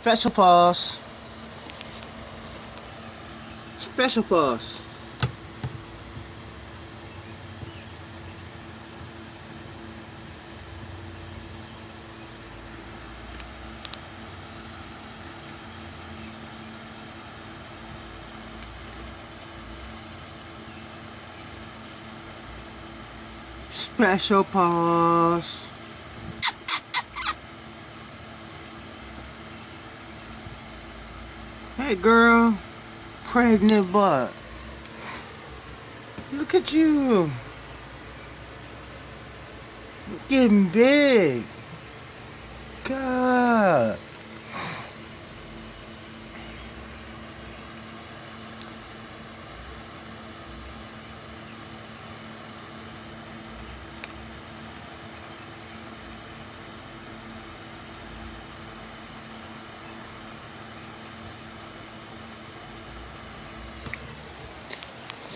Special pause. Special pause. Special pause. Hey girl, pregnant butt. Look at you. Getting big. God.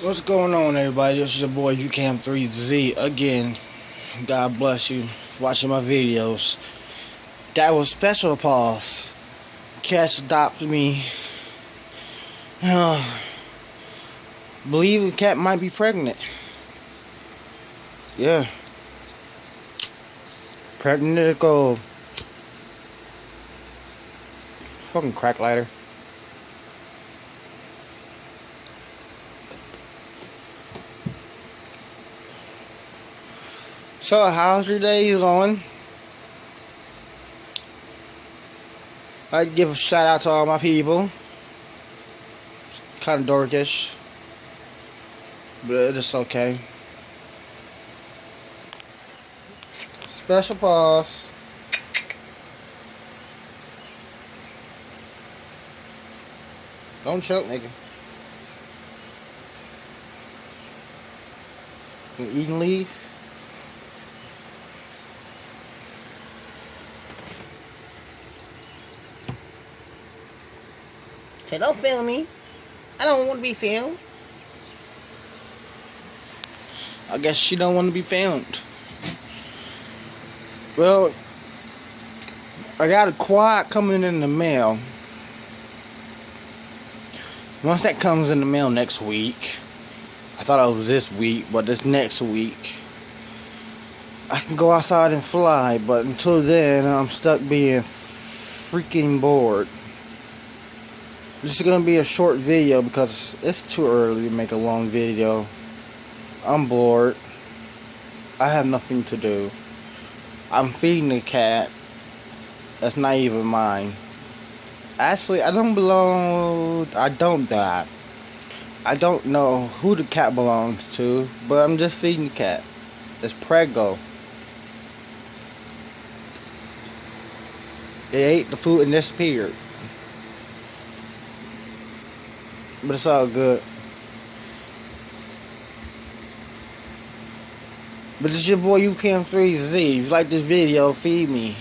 What's going on, everybody? This is your boy UCAM3Z again. God bless you for watching my videos. That was Special Pause. Cats adopted me. Believe the cat might be pregnant. Yeah. Pregnant to go. Fucking crack lighter. So, how's your day going? I'd give a shout out to all my people. It's kind of dorkish, but it's okay. Special pause. Don't choke, nigga. You eat and leave. Say, don't film me. I don't want to be filmed. I guess she don't want to be filmed. Well, I got a quad coming in the mail. Once that comes in the mail next week, I thought it was this week, but it's next week, I can go outside and fly, but until then, I'm stuck being freaking bored. This is going to be a short video because it's too early to make a long video. I'm bored. I have nothing to do. I'm feeding the cat. That's not even mine. Actually, I don't die. I don't know who the cat belongs to, but I'm just feeding the cat. It's Prego. It ate the food and disappeared. But it's all good. But it's your boy UCAM3Z. If you like this video, feed me.